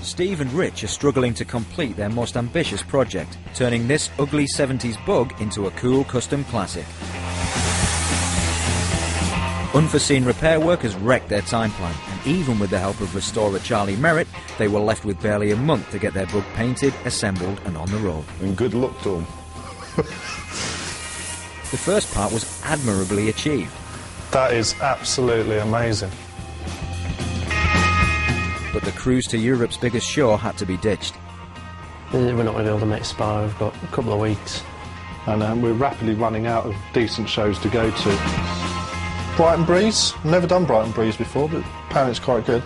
Steve and Rich are struggling to complete their most ambitious project, turning this ugly 70s bug into a cool custom classic. Unforeseen repair work has wrecked their time plan, and even with the help of restorer Charlie Merritt, they were left with barely a month to get their bug painted, assembled and on the road. And good luck to them. The first part was admirably achieved. That is absolutely amazing. But the cruise to Europe's biggest show had to be ditched. We're not going to be able to make Spa, we've got a couple of weeks. And we're rapidly running out of decent shows to go to. Brighton Breeze, never done Brighton Breeze before, but apparently it's quite good.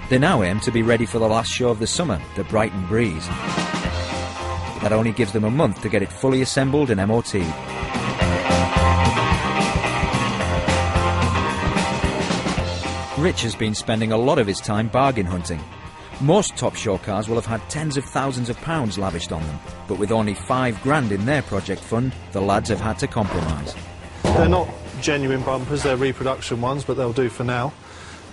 They now aim to be ready for the last show of the summer, the Brighton Breeze. That only gives them a month to get it fully assembled and MOT'd. Rich has been spending a lot of his time bargain hunting. Most top show cars will have had tens of thousands of pounds lavished on them, but with only £5 in their project fund, the lads have had to compromise. They're not genuine bumpers, they're reproduction ones, but they'll do for now.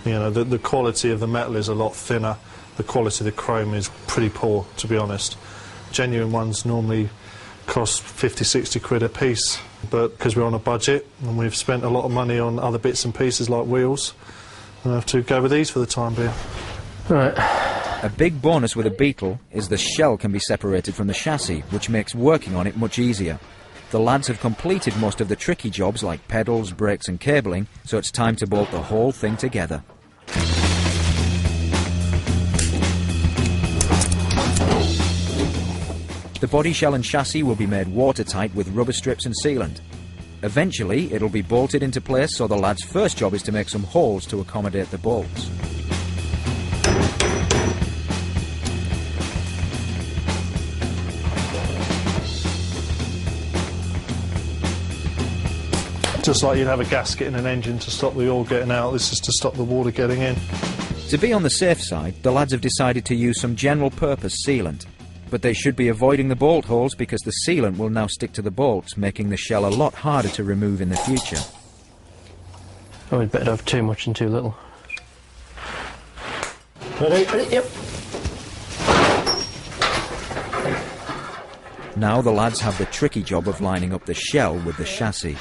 You know, the quality of the metal is a lot thinner, the quality of the chrome is pretty poor, to be honest. Genuine ones normally cost 50-60 quid a piece, but because we're on a budget and we've spent a lot of money on other bits and pieces like wheels, I have to go with these for the time being. Right. A big bonus with a Beetle is the shell can be separated from the chassis, which makes working on it much easier. The lads have completed most of the tricky jobs like pedals, brakes and cabling, so it's time to bolt the whole thing together. The body shell and chassis will be made watertight with rubber strips and sealant. Eventually, it'll be bolted into place, so the lad's first job is to make some holes to accommodate the bolts. Just like you'd have a gasket in an engine to stop the oil getting out, this is to stop the water getting in. To be on the safe side, the lads have decided to use some general-purpose sealant. But they should be avoiding the bolt holes because the sealant will now stick to the bolts, making the shell a lot harder to remove in the future. Oh, we'd better have too much and too little. Ready? Yep. Now the lads have the tricky job of lining up the shell with the chassis.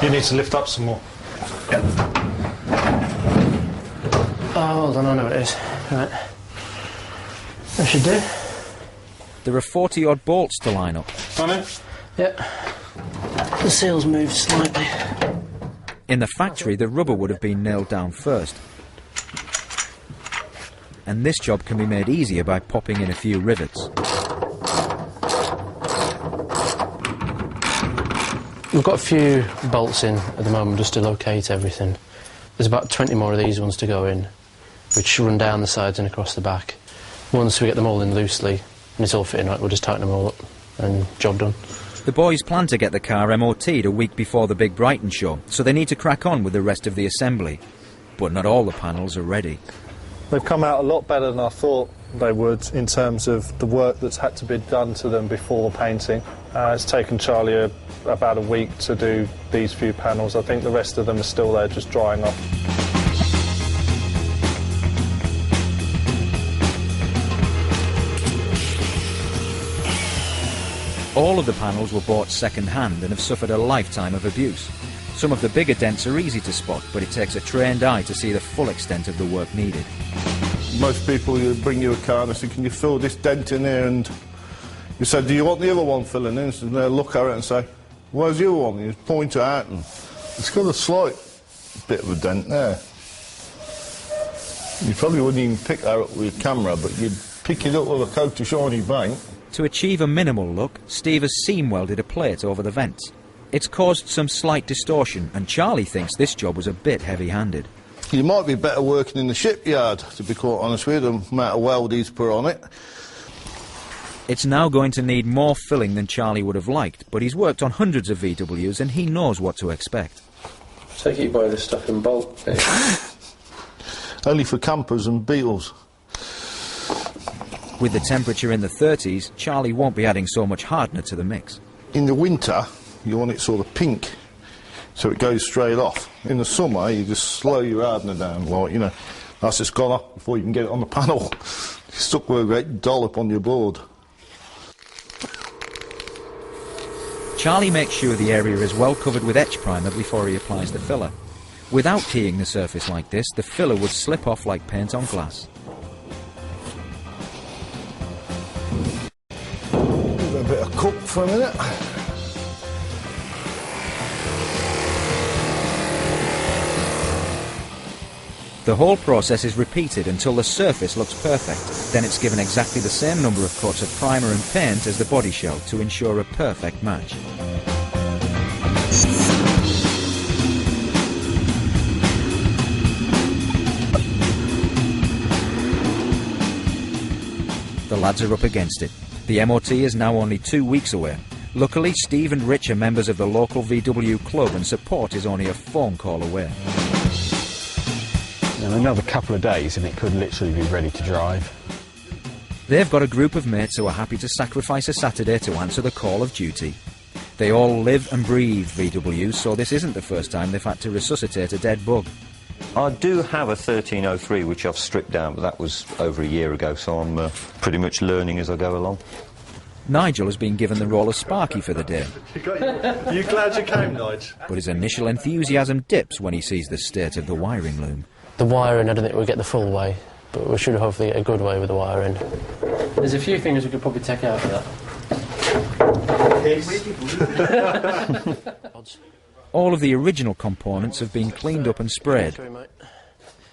You need to lift up some more. Yep. Oh, hold on, I know what it is. Right. That should do. There are 40-odd bolts to line up. On it? Yep. The seal's moved slightly. In the factory, the rubber would have been nailed down first. And this job can be made easier by popping in a few rivets. We've got a few bolts in at the moment just to locate everything. There's about 20 more of these ones to go in, which run down the sides and across the back. Once we get them all in loosely and it's all fitting right, we'll just tighten them all up and job done. The boys plan to get the car MOT'd a week before the big Brighton show, so they need to crack on with the rest of the assembly. But not all the panels are ready. They've come out a lot better than I thought they would in terms of the work that's had to be done to them before the painting. It's taken Charlie about a week to do these few panels. I think the rest of them are still there just drying off. All of the panels were bought second-hand and have suffered a lifetime of abuse. Some of the bigger dents are easy to spot, but it takes a trained eye to see the full extent of the work needed. Most people, you bring you a car and they say, can you fill this dent in here? And you say, do you want the other one filling in? And they'll look at it and say, where's the other one? You point it out and it's got a slight bit of a dent there. You probably wouldn't even pick that up with your camera, but you'd pick it up with a coat of shiny paint. To achieve a minimal look, Steve has seam welded a plate over the vents. It's caused some slight distortion, and Charlie thinks this job was a bit heavy-handed. You might be better working in the shipyard, to be quite honest with you, the amount of weld he's put on it. It's now going to need more filling than Charlie would have liked, but he's worked on hundreds of VWs and he knows what to expect. Take it you buy this stuff in bulk. Only for campers and Beetles. With the temperature in the 30s, Charlie won't be adding so much hardener to the mix. In the winter, you want it sort of pink. so it goes straight off. In the summer, you just slow your hardener down, like, you know, that's just gone off before you can get it on the panel. You're stuck with a great dollop on your board. Charlie makes sure the area is well covered with etch primer before he applies the filler. Without keying the surface like this, the filler would slip off like paint on glass. Give it a bit of cook for a minute. The whole process is repeated until the surface looks perfect. Then it's given exactly the same number of coats of primer and paint as the body shell to ensure a perfect match. The lads are up against it. The MOT is now only 2 weeks away. Luckily, Steve and Rich are members of the local VW club and support is only a phone call away. In another couple of days and it could literally be ready to drive. They've got a group of mates who are happy to sacrifice a Saturday to answer the call of duty. They all live and breathe VW, so this isn't the first time they've had to resuscitate a dead bug. I do have a 1303 which I've stripped down, but that was over a year ago, so I'm pretty much learning as I go along. Nigel has been given the role of Sparky for the day. You glad you came, Nige? But his initial enthusiasm dips when he sees the state of the wiring loom. The wiring, I don't think we'll get the full way, but we should hopefully get a good way with the wiring. There's a few things we could probably take out of that. All of the original components have been cleaned up and sprayed.